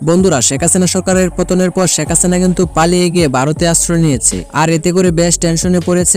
বন্ধুরা, শেখ হাসিনা সরকারের পতনের পর শেখ হাসিনা কিন্তু পালিয়ে গিয়ে ভারতে আশ্রয় নিয়েছে। আর এতে করে বেশ টেনশনে পড়েছে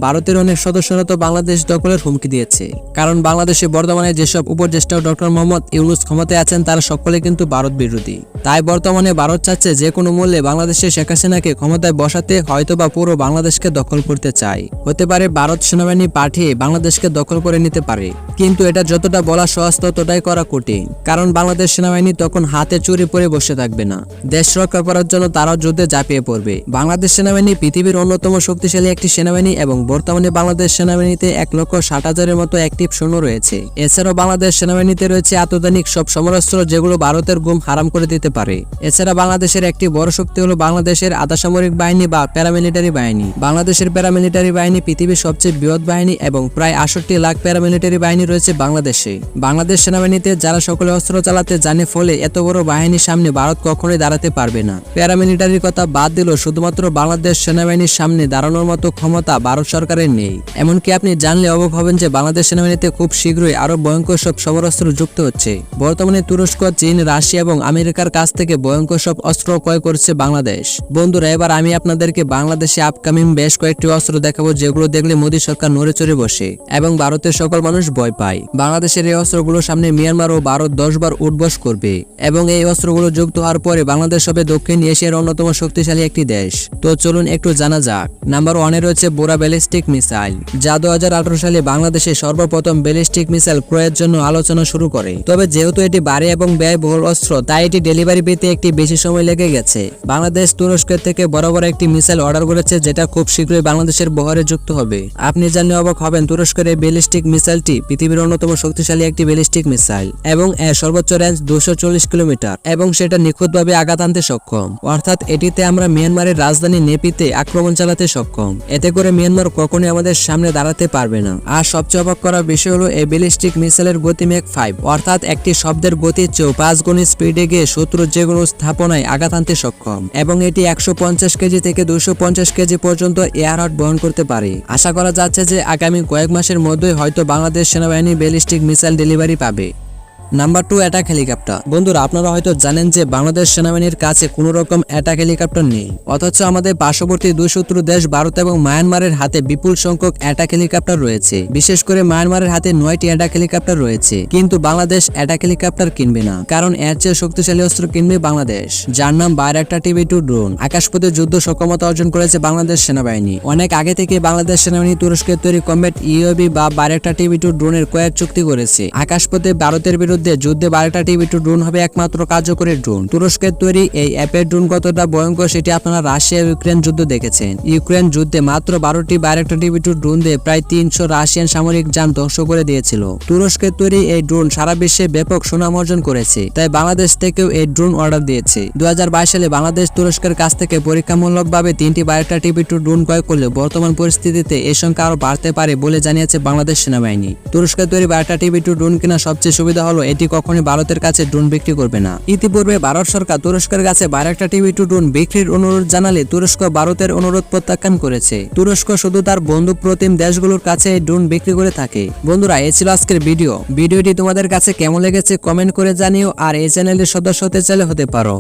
ভারতের অনেক সদস্যরা তো বাংলাদেশ দখলের হুমকি দিয়েছে। কারণ বাংলাদেশে বর্তমানে যেসব উপদেষ্টা ডক্টর মোহাম্মদ ইউনূস ক্ষমতায় আছেন তারা সকলে কিন্তু ভারত বিরোধী। তাই বর্তমানে ভারত চাচ্ছে যে কোনো মূল্যে বাংলাদেশে শেখ হাসিনাকে ক্ষমতায় বসাতে হয়তোবা পুরো বাংলাদেশকে দখল করতে চায়। হতে পারে ভারত সেনাবাহিনী পাঠিয়ে বাংলাদেশকে দখল করে নিতে পারে, কিন্তু এটা যতটা বলা সহজ ততটাই করা কঠিন। কারণ বাংলাদেশ সেনাবাহিনী তখন হাতে চুরি পরে বসে থাকবে না, দেশ রক্ষা করার জন্য তারাও যুদ্ধে ঝাঁপিয়ে পড়বে। বাংলাদেশ সেনাবাহিনী পৃথিবীর অন্যতম শক্তিশালী একটি সেনাবাহিনী এবং বর্তমানে বাংলাদেশ সেনাবাহিনীতে 1,60,000-এর মতো অ্যাক্টিভ সৈন্য রয়েছে। এছাড়াও বাংলাদেশ সেনাবাহিনীতে রয়েছে আত্মদানিক সব সমরাস্ত্র যেগুলো ভারতের ঘুম হারাম করে দিতে পারে। এছাড়া বাংলাদেশের একটি বড় শক্তি হলো বাংলাদেশের আধা সামরিক বাহিনী বা প্যারামিলিটারি বাহিনী। বাংলাদেশের প্যারামিলিটারি বাহিনী পৃথিবীর সবচেয়ে বৃহৎ বাহিনী এবং প্রায় 68 লাখ প্যারামিলিটারি বাহিনী রয়েছে বাংলাদেশে। বাংলাদেশ সেনাবাহিনীতে যারা সকলে অস্ত্র চালাতে জানে, ফলে এত বড় বাহিনীর সামনে ভারত কখনোই দাঁড়াতে পারবে না। প্যারামিলিটারির কথা বাদ দিল, শুধুমাত্র বাংলাদেশ সেনাবাহিনীর সামনে দাঁড়ানোর মতো ক্ষমতা ভারত সরকারের নেই। এমনকি আপনি জানলে অবাক হবেন যে বাংলাদেশ সেনাবাহিনীতে খুব শীঘ্রই আরো ভয়ঙ্কর সব সমরাস্ত্র যুক্ত হচ্ছে। বর্তমানে তুরস্ক, চীন, রাশিয়া এবং আমেরিকার কাছ থেকে ভয়ঙ্কর সব অস্ত্র ক্রয় করছে বাংলাদেশ। বন্ধুরা, এবার আমি আপনাদেরকে বাংলাদেশে আপকামিং বেশ কয়েকটি অস্ত্র দেখাবো যেগুলো দেখলে মোদী সরকার নড়ে চড়ে বসে এবং ভারতের সকল মানুষ ভয় পায়। বাংলাদেশের এই অস্ত্রগুলোর সামনে মিয়ানমার ও ভারত 10 বার উঠবস করবে এবং এই অস্ত্রগুলো যুক্ত হওয়ার পরে বাংলাদেশ হবে দক্ষিণ এশিয়ার অন্যতম শক্তিশালী একটি দেশ। তো চলুন একটু জানা যাক। নাম্বার 1-এ রয়েছে বোরা ব্যালিস্টিক মিসাইল, যা 2018 সালে বাংলাদেশে সর্বপ্রথম ব্যালিস্টিক মিসাইল ক্রয়ের জন্য আলোচনা শুরু করে। তবে যেহেতু এটি ভারী এবং ব্যয়বহুল অস্ত্র, তাই এটি ডেলিভারি পেতে একটি বেশি সময় লেগে গেছে। বাংলাদেশ তুরস্কের থেকে বড় একটি মিসাইল অর্ডার করেছে, যেটা খুব শীঘ্রই বাংলাদেশের বহরে যুক্ত হবে। আপনি জানলে অবাক হবেন, তুরস্কের এই ব্যালিস্টিক মিসাইলটি পৃথিবীর অন্যতম শক্তিশালী একটি ব্যালিস্টিক মিসাইল এবং এর সর্বোচ্চ রেঞ্জ 240 কিলোমিটার এবং সেটা নিখুঁতভাবে আঘাত আনতে সক্ষম। অর্থাৎ এটিতে আমরা মিয়ানমারের রাজধানী নেপিতে আক্রমণ চালাতে সক্ষম। এতে করে মিয়ানমার কখনোই আমাদের সামনে দাঁড়াতে পারবে না। আর সবচেয়ে অবাক করার বিষয় হলো এই ব্যালিস্টিক মিসাইলের গতি ম্যাক 5, অর্থাৎ একটি শব্দের গতির চেয়েও 5 গুণ স্পিডে গিয়ে শত্রুর যে কোনো স্থাপনায় আঘাত আনতে সক্ষম এবং এটি 150 কেজি থেকে 250 কেজি পর্যন্ত এয়ারহার্ট বহন করতে পারে। আশা করা যাচ্ছে যে আগামী কয়েক মাসের মধ্যেই হয়তো বাংলাদেশ সেনাবাহিনী ব্যালিস্টিক মিসাইল ডেলিভারি পাবে। Number 2, attack helicopter. বন্ধুরা, আপনারা হয়তো জানেন যে বাংলাদেশ সেনাবাহিনীর কাছে কোনো রকম অ্যাটাক হেলিকপ্টার নেই, অথচ আমাদের পার্শ্ববর্তী দুই শত্রু দেশ ভারত এবং মায়ানমারের হাতে বিপুল সংখ্যক অ্যাটাক হেলিকপ্টার রয়েছে। বিশেষ করে মায়ানমারের হাতে 9টি অ্যাটাক হেলিকপ্টার রয়েছে, কিন্তু বাংলাদেশ অ্যাটাক হেলিকপ্টার কিনবে না, কারণ এর চেয়ে শক্তিশালী অস্ত্র কিনবে বাংলাদেশ, যার নাম বাইরাক্টার TB2 ড্রোন। আকাশপথে যুদ্ধ সক্ষমতা অর্জন করেছে বাংলাদেশ সেনাবাহিনী। অনেক আগে থেকে বাংলাদেশ সেনাবাহিনী তুরস্কের তৈরি কম্ব্যাট UAV বা বাইরাক্টার TB2 ড্রোনের কয়েক চুক্তি করেছে। আকাশপথে ভারতের বিরুদ্ধে যুদ্ধে বাইরাক্টার TB2 ড্রোন হবে একমাত্র কার্যকরী ড্রোন। তুরস্কের তৈরি এই অ্যাপের ড্রোন কতটা ভয়ঙ্কর সেটি আপনারা রাশিয়া ইউক্রেন যুদ্ধ দেখেছেন। ইউক্রেন যুদ্ধে মাত্র 12টি বাইরাক্টার TB2 ড্রোন দিয়ে প্রায় 300 রাশিয়ান সামরিক যান ধ্বংস করে দিয়েছিল। তুরস্কের তৈরি এই ড্রোন সারা বিশ্বে ব্যাপক সুনাম অর্জন করেছে, তাই বাংলাদেশ থেকেও এই ড্রোন অর্ডার দিয়েছে। 2022 সালে বাংলাদেশ তুরস্কের কাছ থেকে পরীক্ষামূলকভাবে 3টি বাইরাক্টার TB2 ড্রোন ক্রয় করলে বর্তমান পরিস্থিতিতে এই সংখ্যা আরো বাড়তে পারে বলে জানিয়েছে বাংলাদেশ সেনাবাহিনী। তুরস্কের তৈরি বাইরাক্টার TB2 ড্রোন কেনার সবচেয়ে সুবিধা হলো এটি কখনোই ভারতের কাছে ড্রোন বিক্রি করবে না। ইতিপূর্বে ভারত সরকার তুরস্কের কাছে বাইরাক্টার TB2 ড্রোন বিক্রির অনুরোধ জানালে তুরস্ক ভারতের অনুরোধ প্রত্যাখ্যান করেছে। তুরস্ক শুধু তার বন্ধু প্রতিম দেশগুলোর কাছে এই ড্রোন বিক্রি করে থাকে। বন্ধুরা, এই ছিল আজকের ভিডিওটি তোমাদের কাছে কেমন লেগেছে কমেন্ট করে জানিও, আর এই চ্যানেলের সদস্য হতে চাইলে হতে পারো।